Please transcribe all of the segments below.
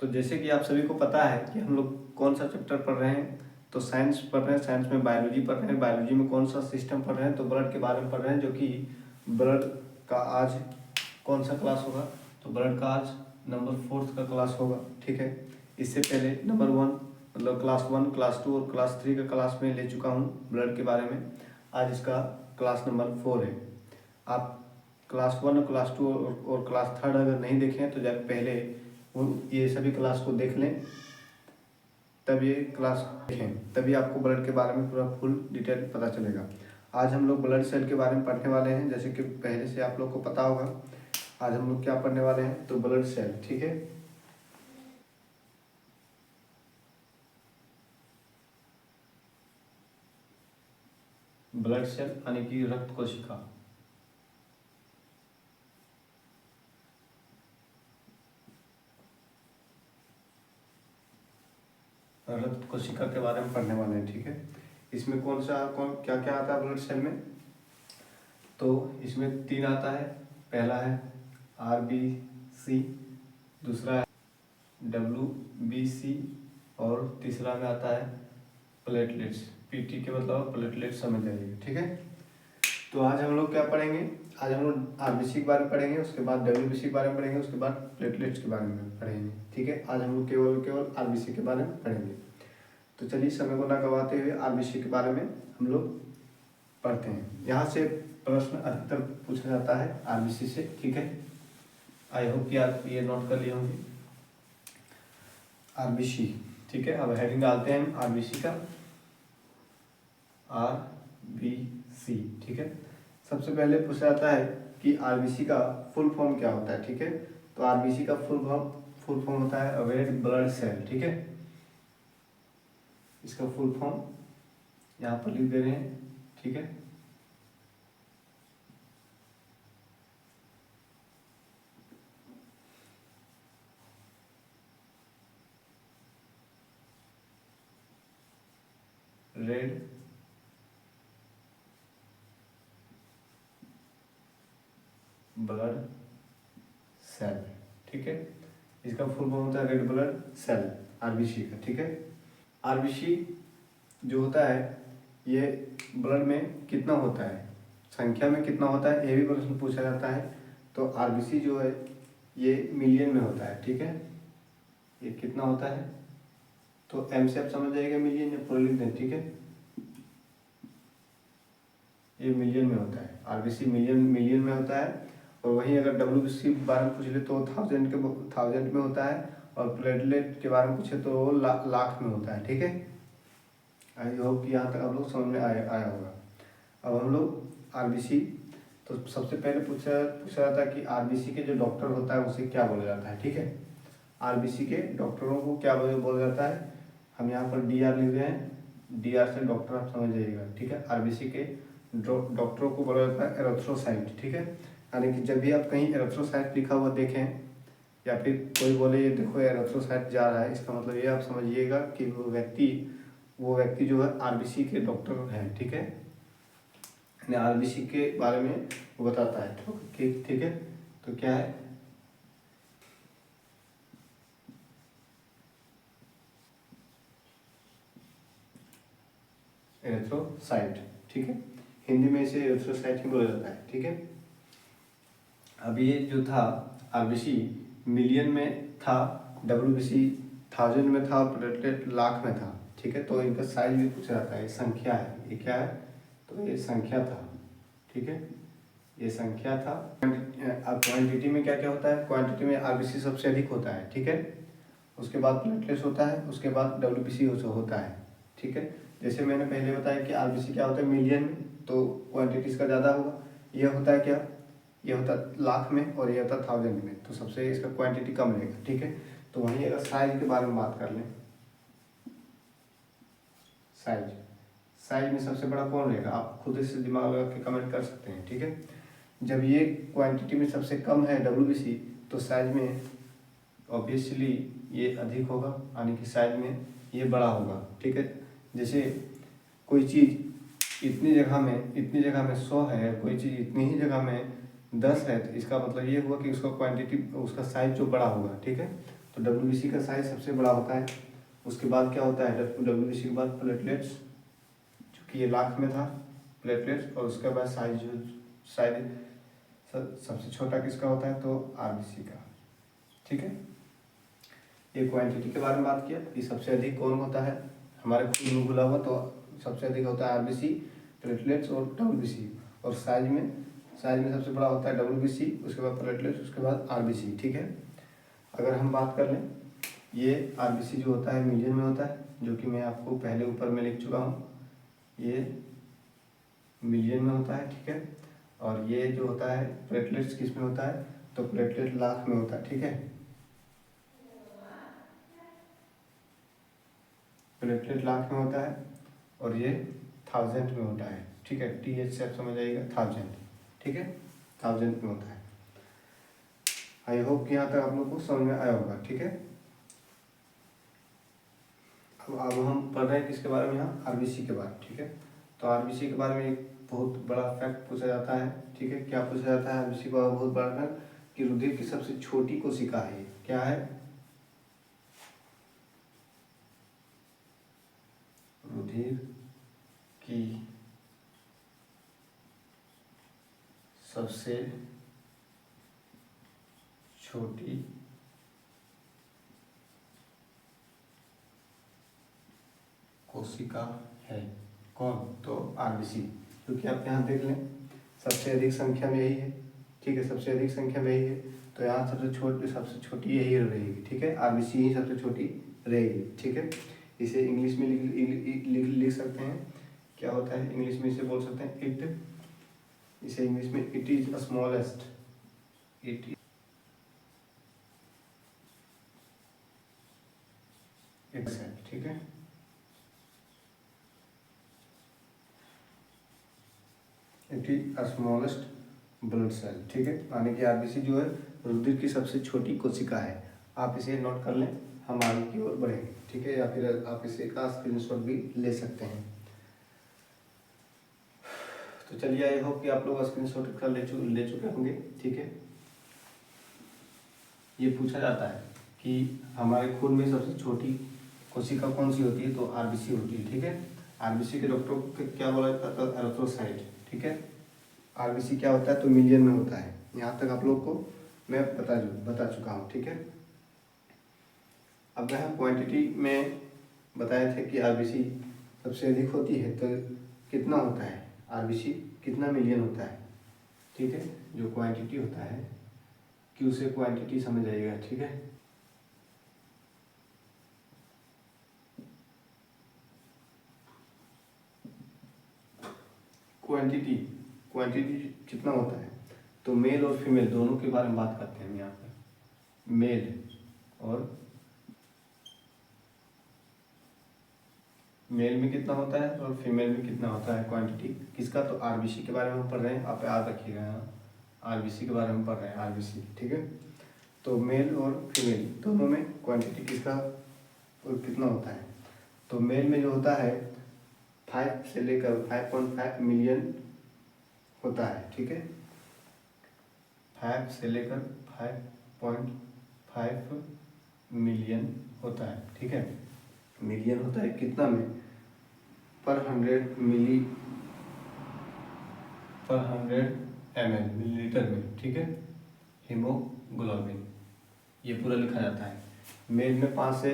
तो जैसे कि आप सभी को पता है कि हम लोग कौन सा चैप्टर पढ़ रहे हैं, तो साइंस पढ़ रहे हैं। साइंस में बायोलॉजी पढ़ रहे हैं। बायोलॉजी में कौन सा सिस्टम पढ़ रहे हैं, तो ब्लड के बारे में पढ़ रहे हैं, जो कि ब्लड का आज कौन सा क्लास होगा, तो ब्लड का आज नंबर 4 का क्लास होगा। ठीक है, इससे पहले नंबर 1 मतलब क्लास 1, क्लास 2 और क्लास 3 का क्लास में ले चुका हूँ ब्लड के बारे में। आज इसका क्लास नंबर 4 है। आप क्लास 1 और क्लास 2 और क्लास 3 अगर नहीं देखें तो जब पहले वो ये सभी क्लास को देख लें, तब ये क्लास देखें, तभी आपको ब्लड के बारे में पूरा फुल डिटेल पता चलेगा। आज हम लोग ब्लड सेल के बारे में पढ़ने वाले हैं। जैसे कि पहले से आप लोग को पता होगा, आज हम लोग क्या पढ़ने वाले हैं, तो ब्लड सेल। ठीक है, ब्लड सेल यानी कि रक्त कोशिका। रक्त कोशिका के बारे में पढ़ने वाले हैं। ठीक है, इसमें कौन क्या क्या आता है ब्लड सेल में, तो इसमें 3 आता है। पहला है RBC, दूसरा है WBC और तीसरा में आता है प्लेटलेट्स। PT के मतलब प्लेटलेट समझ जाइए। ठीक है, तो आज हम लोग क्या पढ़ेंगे, आज हम लोग RBC के बारे में पढ़ेंगे, उसके बाद WBC के बारे में पढ़ेंगे, उसके बाद प्लेटलेट्स के बारे में पढ़ेंगे। ठीक है, आज हम लोग केवल RBC के बारे में पढ़ेंगे। तो चलिए समय को ना गवाते हुए RBC के बारे में हम लोग पढ़ते हैं। यहाँ से प्रश्न अधिकतर पूछा जाता है RBC से। ठीक है, आई होप कि आप ये नोट कर लिए होंगे RBC। ठीक है, अब हेडिंग डालते हैं RBC का, RBC। ठीक है, सबसे पहले पूछा जाता है कि RBC का फुल फॉर्म क्या होता है। ठीक है, तो RBC का फुल फॉर्म होता है रेड ब्लड सेल। ठीक है, इसका फुल फॉर्म यहाँ पर लिख दे रहे हैं। ठीक है, रेड ब्लड सेल। ठीक है, इसका फुल फॉर्म होता है रेड ब्लड सेल, RBC का। ठीक है, RBC जो होता है ये ब्लड में कितना होता है, संख्या में कितना होता है, ये भी प्रश्न पूछा जाता है। तो RBC जो है ये मिलियन में होता है। ठीक है, ये कितना होता है, तो M से आप समझ जाइएगा मिलियन, या पूरा लिख दें। ठीक है, ये मिलियन में होता है। RBC मिलियन में होता है। और वहीं अगर WBC के बारे में पूछ ले तो 1000 में होता है, और प्लेटलेट के बारे में पूछे तो वो लाख में होता है। ठीक है, आई होप कि यहाँ तक आप लोग समझ में आया होगा। अब हम लोग RBC, तो सबसे पहले पूछा जाता है कि RBC के जो डॉक्टर होता है उसे क्या बोला जाता है। ठीक है, RBC के डॉक्टरों को क्या बोला जाता है, हम यहाँ पर DR लिख रहे हैं। DR से डॉक्टर आप समझ जाइएगा। ठीक है, RBC के डॉक्टरों को बोला जाता है एरिथ्रोसाइट। ठीक है, यानी कि जब भी आप कहीं एरिथ्रोसाइट लिखा हुआ देखें, या फिर कोई बोले ये देखो एरिथ्रोसाइट जा रहा है, इसका मतलब ये आप समझिएगा कि वो व्यक्ति जो है RBC के डॉक्टर है। ठीक है, RBC के बारे में वो बताता है। ठीक है, तो क्या है, एरिथ्रोसाइट। ठीक है, हिंदी में इसे एरिथ्रोसाइट ही बोला जाता है। ठीक है, अब ये जो था RBC मिलियन में था, WBC 1000 में था, प्लेटलेट लाख में था। ठीक है, तो इनका साइज भी पूछा जाता है। ये संख्या है, ये क्या है, तो ये संख्या था। ठीक है, ये संख्या था। अब क्वांटिटी में क्या क्या होता है, क्वांटिटी में RBC सबसे अधिक होता है। ठीक है, उसके बाद प्लेटलेट्स होता है, उसके बाद WBC होता है। ठीक है, जैसे मैंने पहले बताया कि RBC क्या होता है मिलियन में, तो क्वांटिटी इसका ज़्यादा होगा। ये होता है क्या, ये होता है लाख में, और ये होता है 1000 में, तो सबसे इसका क्वांटिटी कम रहेगा। ठीक है, तो वहीं अगर साइज के बारे में बात कर लें, साइज में सबसे बड़ा कौन रहेगा, आप खुद से दिमाग लगा के कमेंट कर सकते हैं। ठीक है, जब ये क्वांटिटी में सबसे कम है WBC, तो साइज में ऑब्वियसली ये अधिक होगा, यानी कि साइज में ये बड़ा होगा। ठीक है, जैसे कोई चीज़ इतनी जगह में 100 है, कोई चीज़ इतनी ही जगह में 10 है, तो इसका मतलब ये हुआ कि उसका क्वांटिटी, उसका साइज जो बड़ा होगा। ठीक है, तो WBC का साइज सबसे बड़ा होता है। उसके बाद क्या होता है, WBC के बाद प्लेटलेट्स, चूँकि ये लाख में था प्लेटलेट्स, और उसके बाद साइज सबसे छोटा किसका होता है, तो RBC का। ठीक है, ये क्वांटिटी के बारे में बात किया कि सबसे अधिक कौन होता है हमारे खून में घुला हुआ, तो सबसे अधिक होता है RBC, प्लेटलेट्स और WBC। और साइज में सबसे बड़ा होता है WBC, उसके बाद प्लेटलेट्स, उसके बाद RBC। ठीक है, अगर हम बात कर लें, ये RBC जो होता है मिलियन में होता है, जो कि मैं आपको पहले ऊपर में लिख चुका हूँ, ये मिलियन में होता है। ठीक है, और ये जो होता है प्लेटलेट्स किस में होता है, तो प्लेटलेट लाख में होता है। ठीक है, प्लेटलेट लाख में होता है, और ये 1000 में होता है। ठीक है, TH से आप समझ आइएगा 1000। ठीक है, 1000 में होता है। आई होप कि यहाँ तक आप लोग को समझ में आया होगा। ठीक है, अब हम पढ़ रहे हैं किसके बारे में, यहाँ RBC के बारे में। ठीक है, तो RBC के बारे में एक बहुत बड़ा फैक्ट पूछा जाता है। ठीक है, क्या पूछा जाता है RBC का बहुत बड़ा फैक्ट, कि रुधिर की सबसे छोटी कोशिका है, क्या है, रुधिर की सबसे छोटी कोशिका है कौन, तो RBC। क्योंकि आप यहाँ देख लें सबसे अधिक संख्या में यही है। ठीक है, सबसे अधिक संख्या में यही है, तो यहाँ सबसे छोटी यही रहेगी। ठीक है, RBC ही सबसे छोटी रहेगी। ठीक है, इसे इंग्लिश में लिख सकते हैं, क्या होता है इंग्लिश में, इसे बोल सकते हैं इसे इंग्लिश में इट इज स्मॉलेस्ट, इट ठीक है, it is smallest blood cell. ठीक है, यानी कि RBC जो है रुधिर की सबसे छोटी कोशिका है। आप इसे नोट कर लें, हम आगे की ओर बढ़ेंगे। ठीक है, या फिर आप इसे का स्क्रीनशॉट भी ले सकते हैं। तो चलिए, आई होप कि आप लोग स्क्रीनशॉट कर ले चुके होंगे। ठीक है, ये पूछा जाता है कि हमारे खून में सबसे छोटी कोशिका कौन सी होती है, तो RBC होती है। ठीक है, RBC के डॉक्टर को क्या बोला जाता है, तो एरिथ्रोसाइट। ठीक है, RBC क्या होता है, तो मिलियन में होता है। यहाँ तक आप लोग को मैं बता चुका हूँ। ठीक है, अब यहाँ क्वांटिटी में बताए थे कि RBC सबसे अधिक होती है, तो कितना होता है RBC, कितना मिलियन होता है। ठीक है, जो क्वांटिटी होता है कि उसे क्वांटिटी समझ आइएगा। ठीक है, क्वांटिटी कितना होता है, तो मेल और फीमेल दोनों के बारे में बात करते हैं हम यहाँ पर। मेल में कितना होता है और फीमेल में कितना होता है क्वांटिटी किसका, तो RBC के बारे में हम पढ़ रहे हैं। आप याद रखिएगा, यहाँ RBC के बारे में पढ़ रहे हैं, RBC। ठीक है, तो मेल और फीमेल दोनों में क्वांटिटी किसका और कितना होता है, तो मेल में जो होता है 5 से लेकर 5.5 मिलियन होता है। ठीक है, 5 से लेकर 5.5 मिलियन होता है। ठीक है, मिलियन होता है कितना में, पर 100 ml, मिलीलीटर में। ठीक है, हीमोग्लोबिन ये पूरा लिखा जाता है। मेल में 5 से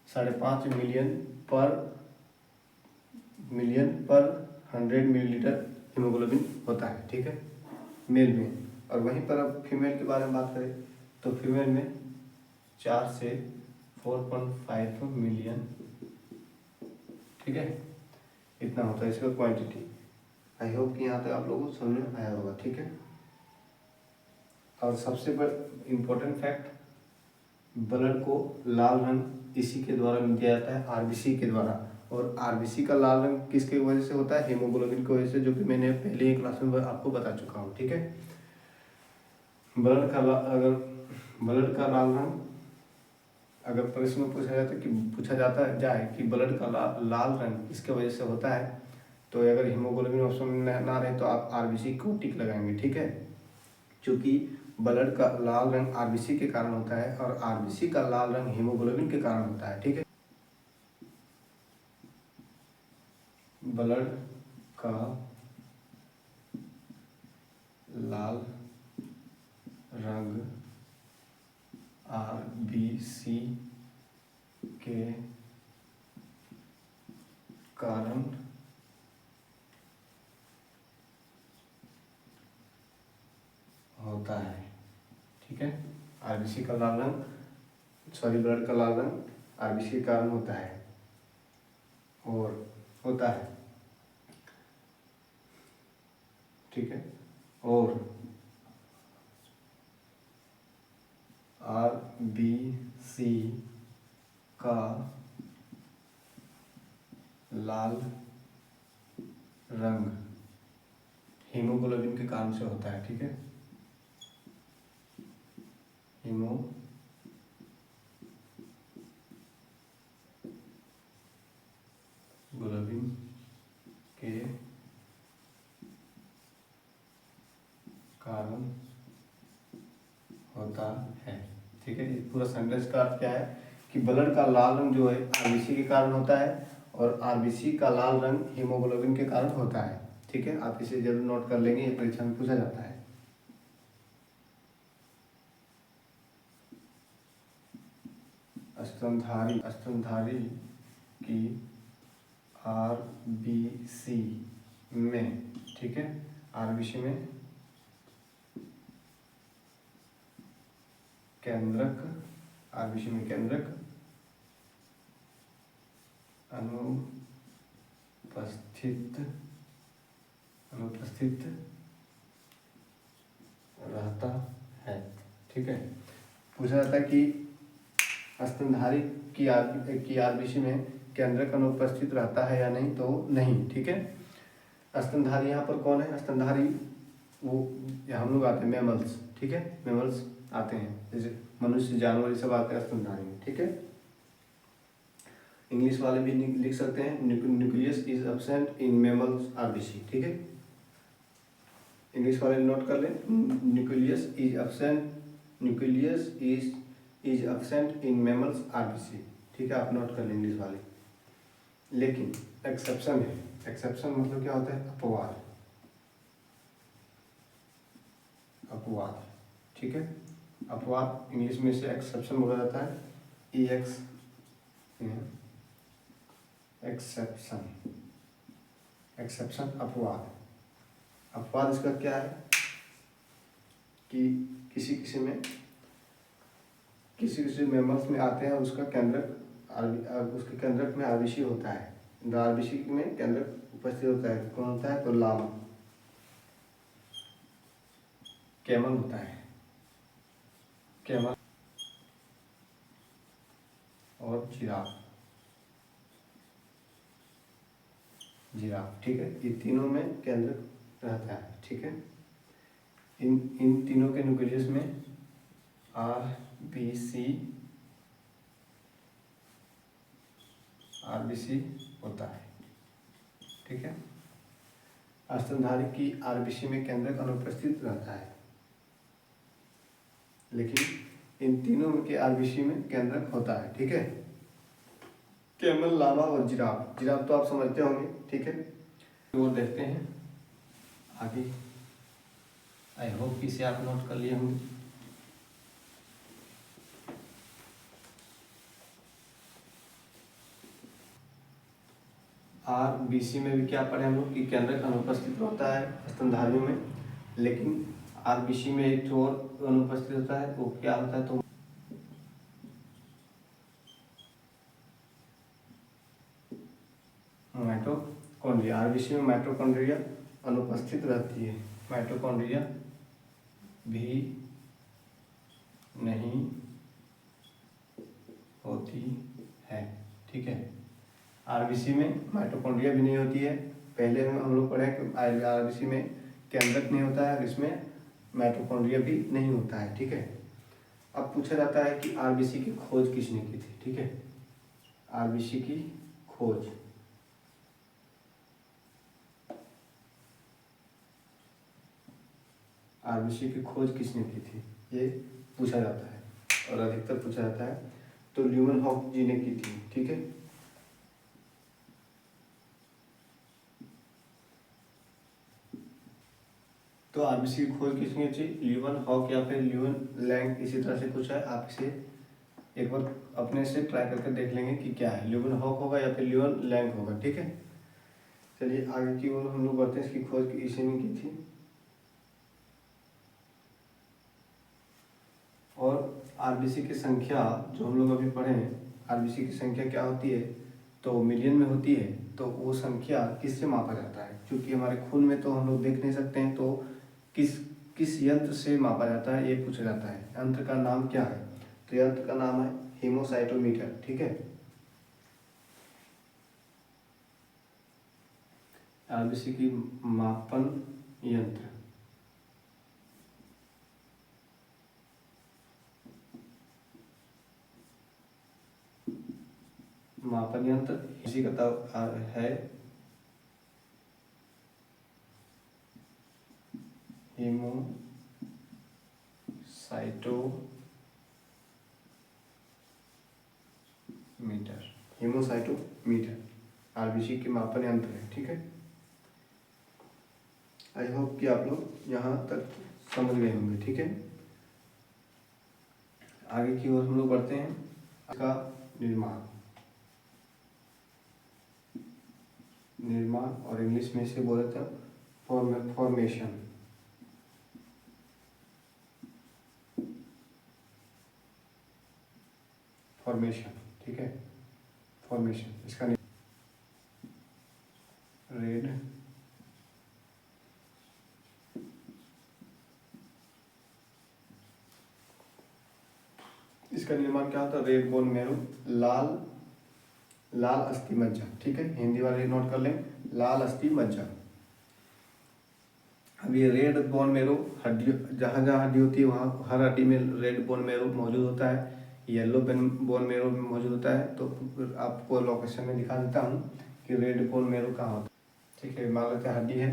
5.5 मिलियन पर 100 मिलीलीटर हीमोग्लोबिन होता है। ठीक है, मेल में। और वहीं पर अब फीमेल के बारे में बात करें, तो फीमेल में 4 से 4.5 मिलियन। ठीक है, इतना होता है इसका क्वांटिटी। आई होप कि यहाँ तक आप लोगों को समझ में आया होगा। ठीक है, और सबसे बड़ा इम्पोर्टेंट फैक्ट, ब्लड को लाल रंग इसी के द्वारा दिया जाता है, RBC के द्वारा। और RBC का लाल रंग किसके वजह से होता है, हीमोग्लोबिन की वजह से, जो कि मैंने पहले ही क्लास में आपको बता चुका हूँ। ठीक है, अगर ब्लड का लाल रंग, अगर प्रश्न में पूछा जाता जाए कि ब्लड का लाल रंग किसके वजह से होता है, तो अगर हीमोग्लोबिन ऑप्शन में ना रहे तो आप RBC को टिक लगाएंगे। ठीक है, क्योंकि ब्लड का लाल रंग आरबीसी के कारण होता है और आरबीसी का लाल रंग हीमोग्लोबिन के कारण होता है। ठीक है, ब्लड का लाल रंग आरबीसी के कारण होता है। ठीक है, आरबीसी का लाल रंग ब्लड का लाल रंग आरबीसी के कारण होता है और होता है। ठीक है, और आरबीसी का लाल रंग हीमोग्लोबिन के कारण से होता है। ठीक है, हीमोग्लोबिन के कारण होता है। ठीक है, इस पूरा सेंटेंस का अर्थ क्या है कि ब्लड का लाल रंग जो है आरबीसी के कारण होता है और आरबीसी का लाल रंग हीमोग्लोबिन के कारण होता है। ठीक है, आप इसे जरूर नोट कर लेंगे, ये परीक्षा में पूछा जाता है। स्तनधारी की आरबीसी में, ठीक है, आरबीसी में केंद्रक अनुपस्थित रहता है। ठीक है, पूछा जाता है कि स्तनधारी की आरबीसी में केंद्रक अनुपस्थित रहता है या नहीं, तो नहीं। ठीक है, स्तनधारी यहाँ पर कौन है? स्तनधारी वो हम लोग आते हैं मैमल्स। ठीक है, मैमल्स आते हैं, जैसे मनुष्य, जानवर, ये सब आते हैं स्तनधारी में। ठीक है, इंग्लिश वाले भी लिख सकते हैं, nucleus is absent in mammals RBC. ठीक है, इंग्लिश वाले नोट कर लें, nucleus is absent in mammals RBC. ठीक है, आप नोट कर लें इंग्लिश वाले। लेकिन एक्सेप्शन है, एक्सेप्शन मतलब क्या होता है? अपवाद। ठीक है, अपवाद इंग्लिश में से एक्सेप्शन बोला जाता है, एक्सेप्शन अपवाद। अपवाद इसका क्या है कि किसी मेंबर्स में आते हैं, उसके केंद्रक में आरबीसी होता है, आरबीसी में केंद्रक उपस्थित होता है। कौन होता है? तो लामा, कैमल होता है, कैमल और जिराफ। ठीक है, ये तीनों में केंद्रक रहता है। ठीक है, इन तीनों के न्यूक्लियस में आरबीसी होता है। ठीक है, स्तनधारी की आरबीसी में केंद्रक अनुपस्थित रहता है, लेकिन इन तीनों के आरबीसी में केंद्रक होता है। ठीक है, कैमल, लामा और जिराफ तो आप समझते होंगे। ठीक है, तो देखते हैं आगे। आई होप कि इसे आप नोट कर लिए होंगे। आरबीसी में भी क्या पढ़े हम लोग कि केंद्रक अनुपस्थित होता है स्तनधारियों में, लेकिन आरबीसी में एक और अनुपस्थित होता है, वो क्या होता है? तो माइटोकॉन्ड्रिया। आरबीसी में माइटोकॉन्ड्रिया अनुपस्थित रहती है, माइटोकॉन्ड्रिया भी नहीं होती है। ठीक है, आरबीसी में माइटोकॉन्ड्रिया भी नहीं होती है। पहले हम लोग पढ़े कि आरबीसी में केंद्रक नहीं होता है और इसमें माइटोकॉन्ड्रिया भी नहीं होता है। ठीक है, अब पूछा जाता है कि आरबीसी की खोज किसने की थी? ठीक है, आरबीसी की खोज किसने की थी? ये पूछा जाता है और अधिकतर पूछा जाता है। तो ल्यूमेनहॉक जी ने की थी, ठीक है। तो आरबीसी की खोज किसने की? ल्यूमेनहॉक या फिर ल्यूमेनलैंग, इसी तरह से कुछ है। आप इसे एक बार अपने से ट्राई करके देख लेंगे कि क्या है, ल्यूमेनहॉक होगा या फिर ल्यूमेनलैंग होगा, ठीक है। चलिए आगे की ओर हम लोग बढ़ते हैं। इसकी खोज इसी ने की थी। और आरबीसी की संख्या जो हम लोग अभी पढ़े हैं, आरबीसी की संख्या क्या होती है? तो मिलियन में होती है। तो वो संख्या किससे मापा जाता है? क्योंकि हमारे खून में तो हम लोग देख नहीं सकते हैं, तो किस किस यंत्र से मापा जाता है ये पूछा जाता है। यंत्र का नाम क्या है? तो यंत्र का नाम है हीमोसाइटोमीटर, ठीक है। आरबीसी की मापन यंत्र, मापन यंत्र इसी का है हीमोसाइटोमीटर आरबीसी के मापन यंत्र है, ठीक है। आई होप कि आप लोग यहाँ तक समझ गए होंगे, ठीक है। आगे की ओर हम लोग बढ़ते हैं। इसका निर्माण और इंग्लिश में इसे बोले थे फॉर्मेशन। ठीक है, फॉर्मेशन। इसका रेड इसका निर्माण क्या होता है? रेड बोन मैरो, लाल अस्थि मज्जा, ठीक है। हिंदी वाले नोट कर लें, लाल अस्थि मज्जा। अब ये रेड बोन मेरो हड्डी, जहाँ जहाँ हड्डी होती है वहाँ हर हड्डी में रेड बोन मेरो मौजूद होता है, येलो बोन मेरो भी मौजूद होता है। तो आपको लोकेशन में दिखा देता हूँ कि रेड बोन मेरो कहाँ होता है, ठीक है। मान लेते हैं हड्डी है,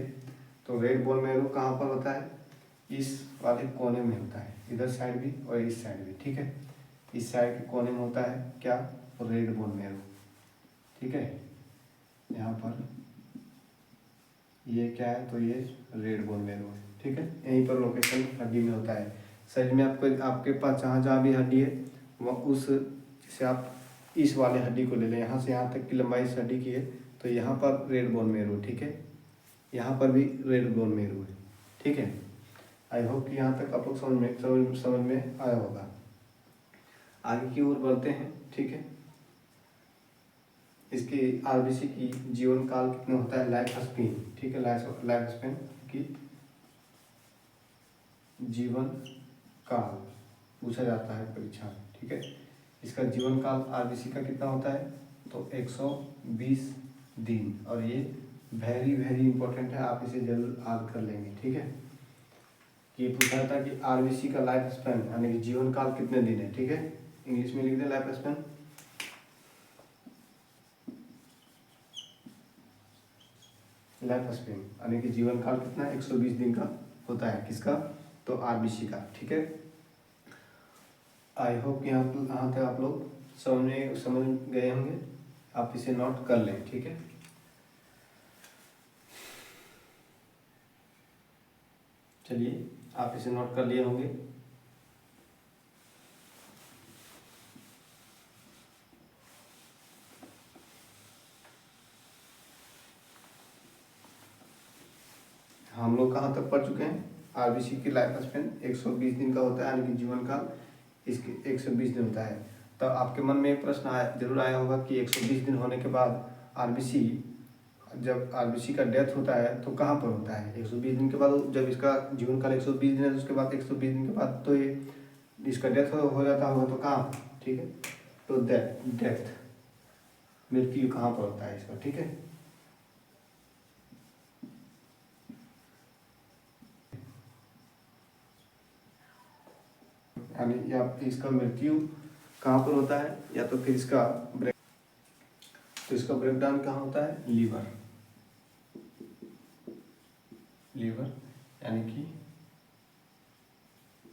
तो रेड बोन मेरो कहाँ पर होता है? इस वाले कोने में होता है, इधर साइड भी और इस साइड भी, ठीक है। इस साइड के कोने में होता है क्या? रेड बोन मेरो, ठीक है। यहाँ पर ये क्या है? तो ये रेड बोन मेरो है, ठीक है। यहीं पर लोकेशन हड्डी में होता है। शरीर में आपके पास जहाँ जहाँ भी हड्डी है वह उस, जैसे आप इस वाले हड्डी को ले लें, यहाँ से यहाँ तक की लंबाई इस हड्डी की है, तो यहाँ पर रेड बोन मेरो, ठीक है। यहाँ पर भी रेड बोन मेरो है, ठीक है। आई होप कि यहाँ तक आप लोग समझ में आया होगा। आगे की ओर बढ़ते हैं, ठीक है। इसकी आरबीसी की जीवन काल कितना होता है? लाइफ स्पेन, ठीक है। लाइफ स्पेन की जीवन काल पूछा जाता है परीक्षा में, ठीक है। इसका जीवन काल आरबीसी का कितना होता है? तो 120 दिन। और ये वेरी वेरी इंपॉर्टेंट है, आप इसे जरूर याद कर लेंगे, ठीक है। ये पूछा जाता है कि आरबीसी का लाइफ स्पेन यानी कि जीवन काल कितने दिन है, ठीक है। इंग्लिश में लिख दें लाइफ स्पेन। लाइफ स्पेन यानी कि जीवन काल कितना है? 120 दिन का होता है। किसका? तो आरबीसी का, ठीक है। आई होप कि यहाँ तक आप लोग समझ गए होंगे। आप इसे नोट कर लें, ठीक है। चलिए आप इसे नोट कर लिए होंगे। हम लोग कहाँ तक पढ़ चुके हैं? आरबीसी की लाइफ स्पेन 120 दिन का होता है, यानी कि जीवन काल इसके 120 दिन होता है। तो आपके मन में एक प्रश्न जरूर आया होगा कि 120 दिन होने के बाद आरबीसी, जब आरबीसी का डेथ होता है तो कहाँ पर होता है? 120 दिन के बाद, जब इसका जीवन काल 120 दिन है तो उसके बाद 120 दिन के बाद तो ये इसका डेथ हो जाता होगा, तो कहाँ? ठीक है, तो डेथ मृत्यु कहाँ पर होता है इसका, ठीक है। यानी या इसका मृत्यु कहाँ पर होता है, या तो फिर इसका तो इसका ब्रेकडाउन कहाँ होता है? लीवर यानी कि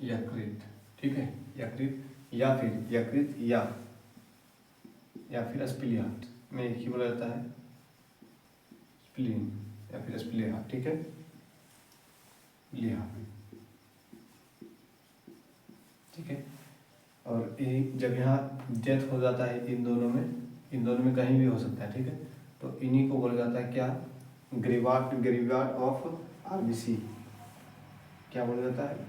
यकृत, ठीक है, यकृत या फिर स्प्लीहा में एक ही बोला जाता है, स्प्लीन या फिर स्प्लीहा, ठीक है, लिहा, ठीक है। और जब यहाँ डेथ हो जाता है इन दोनों में कहीं भी हो सकता है, ठीक है, तो इन्हीं को बोला जाता है क्या, ग्रेवयार्ड ऑफ आरबीसी, क्या बोला जाता है,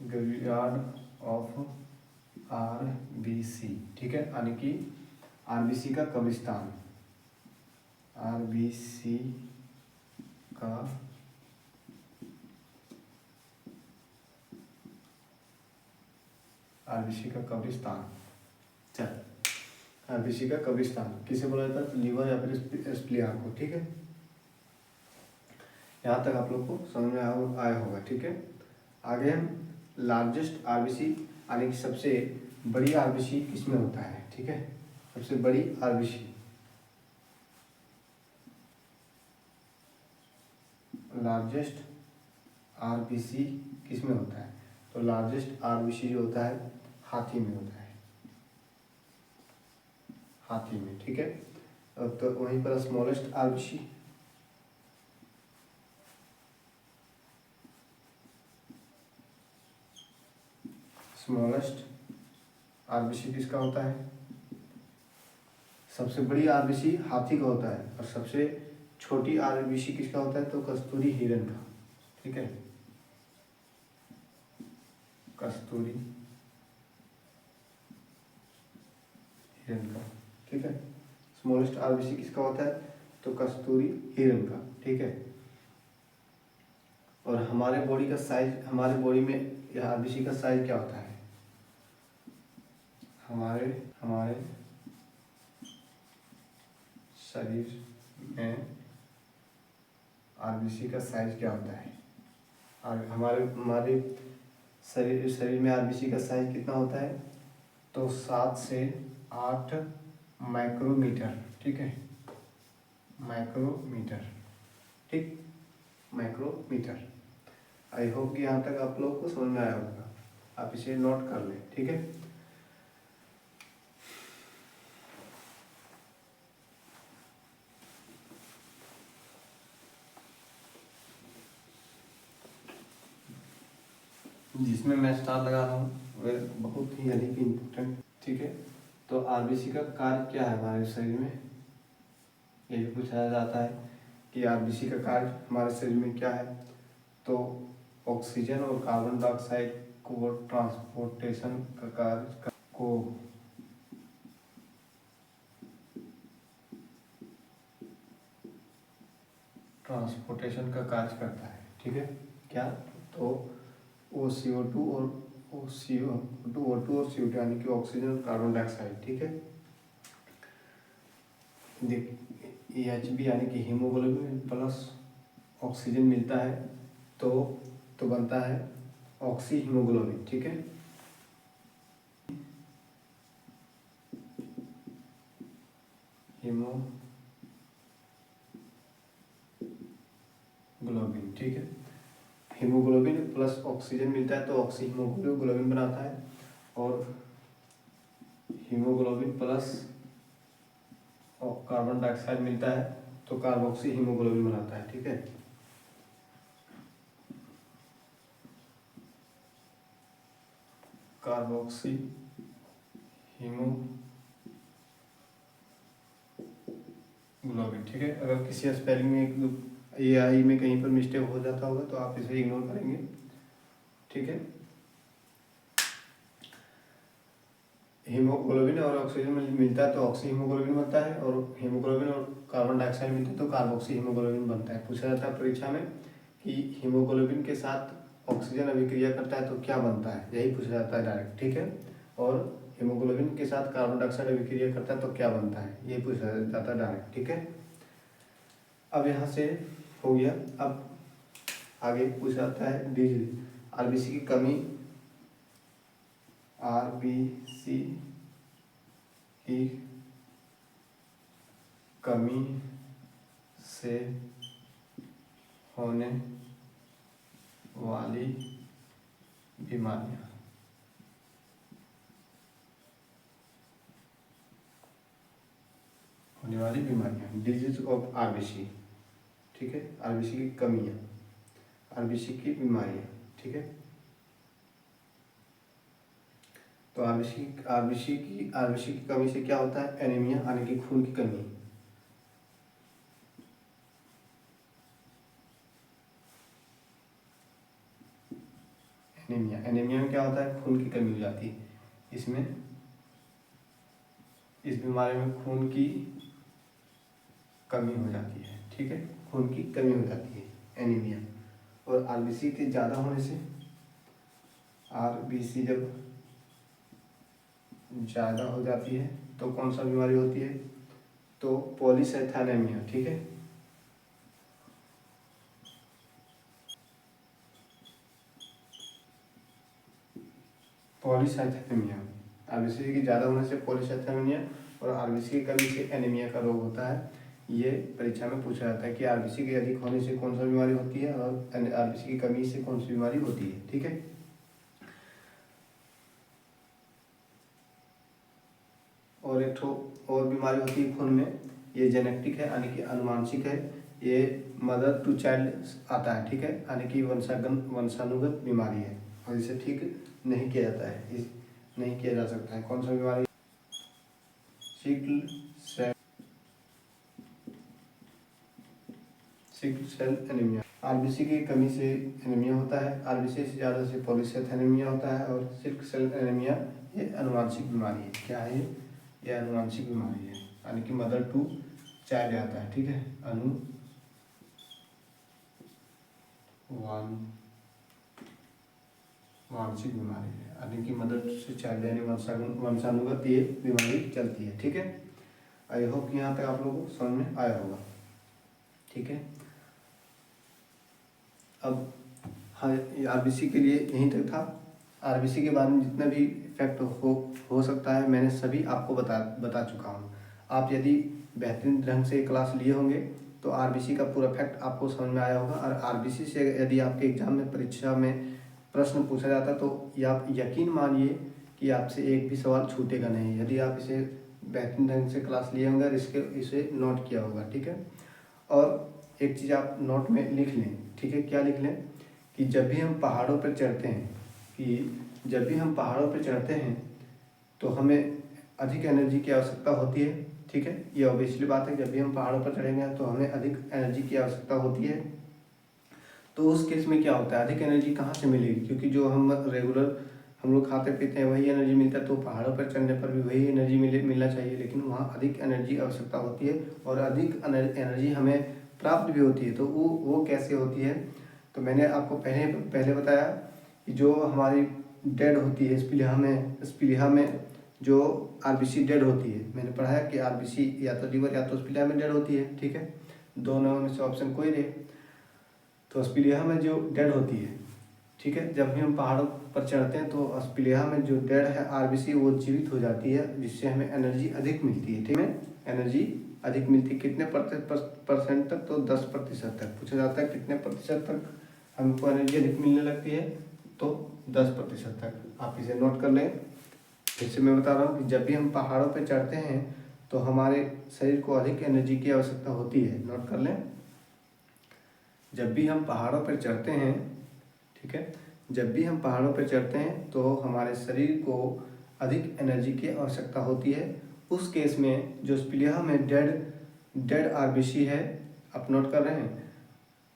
ग्रेवयार्ड ऑफ आरबीसी, ठीक है, यानी कि आरबीसी का कब्रिस्तान, आरबीसी का कब्रिस्तान, चल, आरबीसी का कब्रिस्तान किसे बोला जाता है, लीवर या फिर स्प्लीहा को, ठीक है। यहाँ तक आप लोग को समझ में आया होगा, ठीक है। आगे हम लार्जेस्ट आरबीसी यानी कि सबसे बड़ी आरबीसी किसमें होता है, ठीक है, सबसे बड़ी आरबीसी, लार्जेस्ट आरबीसी किसमें होता है, तो लार्जेस्ट आरबीसी जो होता है हाथी में होता है, हाथी में, ठीक है। तो वहीं पर स्मॉलेस्ट आरबीसी, स्मॉलेस्ट आरबीसी किसका होता है, सबसे बड़ी आरबीसी हाथी का होता है और सबसे छोटी आरबीसी किसका होता है, तो कस्तूरी हिरण का, ठीक है, कस्तूरी हिरण का, ठीक है। स्मॉलेस्ट आरबीसी किसका होता है, तो कस्तूरी हिरण का, ठीक है। और हमारे बॉडी का साइज, हमारे बॉडी में यह आरबीसी का साइज क्या होता है, हमारे शरीर में आरबीसी का साइज क्या होता है, और हमारे शरीर में आरबीसी का साइज कितना होता है, तो 7 से 8 माइक्रोमीटर, ठीक है, माइक्रोमीटर, ठीक, माइक्रोमीटर। आई होप कि यहाँ तक आप लोगों को समझ में आया होगा, आप इसे नोट कर लें, ठीक है। जिसमें मैं स्टार लगा रहा हूँ वह बहुत ही अधिक इम्पोर्टेंट, ठीक है। तो आरबीसी का कार्य क्या है हमारे शरीर में, ये भी पूछा जाता है कि आरबीसी का कार्य हमारे शरीर में क्या है, तो ऑक्सीजन और कार्बन डाइऑक्साइड को ट्रांसपोर्टेशन का कार्य को ट्रांसपोर्टेशन का कार्य करता है, ठीक है, क्या, तो CO2 और O2 और CO2 यानी कि ऑक्सीजन और कार्बन डाइऑक्साइड, ठीक है। AHB यानी कि हीमोग्लोबिन प्लस ऑक्सीजन मिलता है तो बनता है ऑक्सी हीमोग्लोबिन, ठीक है। हीमोग्लोबिन, ठीक है, हीमोग्लोबिन प्लस ऑक्सीजन मिलता है तो ऑक्सी हीमोग्लोबिन बनाता है, और हीमोग्लोबिन प्लस कार्बन डाइऑक्साइड मिलता है तो कार्बोक्सी हीमोग्लोबिन बनाता है, ठीक है। कार्बोक्सी हीमोग्लोबिन, ठीक है। अगर किसी स्पेलिंग में AI में कहीं पर मिस्टेक हो जाता होगा तो आप इसे इग्नोर करेंगे, ठीक है। हीमोग्लोबिन और ऑक्सीजन मिलता है तो ऑक्सी हीमोग्लोबिन बनता है, और हीमोग्लोबिन और कार्बन डाइऑक्साइड मिलता है तो कार्बोक्सी हीमोग्लोबिन बनता है। पूछा जाता है परीक्षा में कि हीमोग्लोबिन के साथ ऑक्सीजन अभिक्रिया करता है तो क्या बनता है, यही पूछा जाता है डायरेक्ट, ठीक है। और हीमोग्लोबिन के साथ कार्बन डाइऑक्साइड अभिक्रिया करता है तो क्या बनता है, यही पूछा जाता है डायरेक्ट, ठीक है। अब यहाँ से हो गया। अब आगे पूछा जाता है आरबीसी की कमी, आरबीसी की कमी से होने वाली बीमारियां, होने वाली बीमारियां, डिजीज ऑफ आरबीसी, ठीक है, आरबीसी की कमियां, आरबीसी की बीमारियां, ठीक है। तो आरबीसी की कमी से क्या होता है, एनीमिया यानी कि खून की कमी। एनीमिया में क्या होता है, खून की कमी हो जाती है। इसमें इस बीमारी में खून की कमी हो जाती है, ठीक है, खून की कमी हो जाती है एनीमिया। और आरबीसी के ज़्यादा होने से, आरबीसी जब ज़्यादा हो जाती है तो कौन सा बीमारी होती है, तो पॉलीसाइथेनेमिया, ठीक है। पॉलीसाइथेनेमिया, आरबीसी की ज़्यादा होने से पॉलीसाइथेनेमिया और आरबीसी की कमी से एनीमिया का रोग होता है। ये परीक्षा में पूछा जाता है कि आरबीसी के अधिक होने से कौन सा बीमारी होती है और आरबीसी की कमी से कौन सी बीमारी होती है, ठीक है। और एक और बीमारी होती है खून में, ये जेनेटिक है यानी कि अनुवांशिक है, ये मदर टू चाइल्ड आता है, ठीक है, यानी कि वंशानुगत बीमारी है और इसे ठीक नहीं किया जाता है, नहीं किया जा सकता है। कौन सा बीमारी, सिकल सेल एनीमिया। आरबीसी की कमी से एनीमिया होता है, आरबीसी से ज़्यादा से पॉलीसाइथेनेमिया होता है और सिकल सेल एनीमिया ये अनुवांशिक बीमारी है। क्या है ये अनुवांशिक बीमारी है यानी कि मदर टू चाइल्ड आता है, ठीक है, वांशिक बीमारी है यानी कि मदर से चाइल्ड यानी वंशानुगत ये बीमारी चलती है, ठीक है। आई होप यहाँ तक आप लोगों को समझ में आया होगा, ठीक है। अब हाँ, आरबीसी के लिए यहीं तक था। आरबीसी के बारे में जितना भी इफेक्ट हो सकता है मैंने सभी आपको बता चुका हूँ। आप यदि बेहतरीन ढंग से क्लास लिए होंगे तो आरबीसी का पूरा फैक्ट आपको समझ में आया होगा। और आरबीसी से यदि आपके एग्जाम में परीक्षा में प्रश्न पूछा जाता तो आप यकीन मानिए कि आपसे एक भी सवाल छूटेगा नहीं, यदि आप इसे बेहतरीन ढंग से क्लास लिए होंगे और इसे नोट किया होगा, ठीक है। और एक चीज़ आप नोट में लिख लें, ठीक है, क्या लिख लें कि जब भी हम पहाड़ों पर चढ़ते हैं तो हमें अधिक एनर्जी की आवश्यकता होती है, ठीक है। ये ऑब्वियसली बात है, जब भी हम पहाड़ों पर चढ़ेंगे तो हमें अधिक एनर्जी की आवश्यकता होती है। तो उस केस में क्या होता है, अधिक एनर्जी कहाँ से मिलेगी, क्योंकि जो हम रेगुलर हम लोग खाते पीते हैं वही एनर्जी मिलता है, तो पहाड़ों पर चढ़ने पर भी वही एनर्जी मिलना चाहिए, लेकिन वहाँ अधिक एनर्जी आवश्यकता होती है और अधिक एनर्जी हमें प्राप्त भी होती है। तो वो कैसे होती है, तो मैंने आपको पहले बताया कि जो हमारी डेड होती है स्प्लीहा में जो आरबीसी डेड होती है, मैंने पढ़ा है कि आरबीसी या तो लीवर या तो स्प्लीहा में डेड होती है, ठीक है, दोनों में से ऑप्शन कोई रहे। तो स्प्लीहा में जो डेड होती है, ठीक है, जब भी हम पहाड़ों पर चढ़ते हैं तो स्प्लीहा में जो डेड है आरबीसी वो जीवित हो जाती है, जिससे हमें एनर्जी अधिक मिलती है, ठीक है, एनर्जी अधिक मिलती है। कितने परसेंट तक, तो 10% तक पूछा जाता है, कितने प्रतिशत तक हमको एनर्जी अधिक मिलने लगती है, तो 10% तक। आप इसे नोट कर लें। इससे मैं बता रहा हूँ कि जब भी हम पहाड़ों पर चढ़ते हैं तो हमारे शरीर को अधिक एनर्जी की आवश्यकता होती है, नोट कर लें। जब भी हम पहाड़ों पर चढ़ते हैं, ठीक है, जब भी हम पहाड़ों पर चढ़ते हैं तो हमारे शरीर को अधिक एनर्जी की आवश्यकता होती है। उस केस में जो स्प्लीहा में डेड आरबीसी है, आप नोट कर रहे हैं,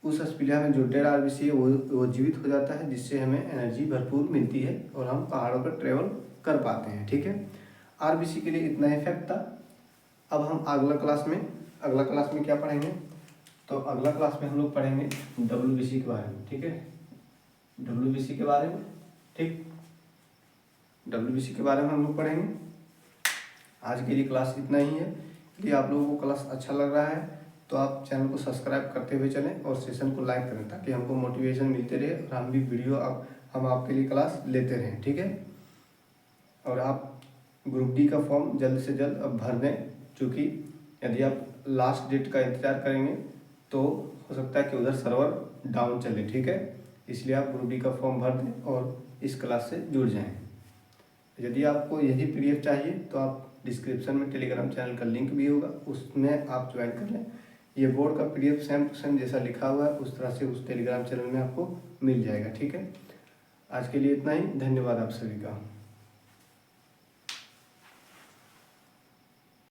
उस स्प्लीहा में जो डेड आरबीसी है वो जीवित हो जाता है, जिससे हमें एनर्जी भरपूर मिलती है और हम पहाड़ों पर ट्रेवल कर पाते हैं, ठीक है। आरबीसी के लिए इतना इफेक्ट था। अब हम अगला क्लास में क्या पढ़ेंगे, तो अगला क्लास में हम लोग पढ़ेंगे डब्ल्यूबीसी के बारे में, ठीक है, डब्ल्यूबीसी के बारे में, ठीक, डब्ल्यूबीसी के बारे में हम लोग पढ़ेंगे। आज के लिए क्लास इतना ही है। यदि आप लोगों को क्लास अच्छा लग रहा है तो आप चैनल को सब्सक्राइब करते हुए चलें और सेशन को लाइक करें, ताकि हमको मोटिवेशन मिलते रहे और हम भी वीडियो हम आपके लिए क्लास लेते रहें, ठीक है। और आप ग्रुप डी का फॉर्म जल्द से जल्द अब भर दें, क्योंकि यदि आप लास्ट डेट का इंतज़ार करेंगे तो हो सकता है कि उधर सर्वर डाउन चले, ठीक है। इसलिए आप ग्रुप डी का फॉर्म भर दें और इस क्लास से जुड़ जाएं। यदि आपको यही PDF चाहिए तो आप डिस्क्रिप्शन में टेलीग्राम चैनल का लिंक भी होगा, उसमें आप ज्वाइन कर लें। ये बोर्ड का PDF सेम टू सेम जैसा लिखा हुआ है उस तरह से उस टेलीग्राम चैनल में आपको मिल जाएगा। ठीक है, आज के लिए इतना ही। धन्यवाद आप सभी का।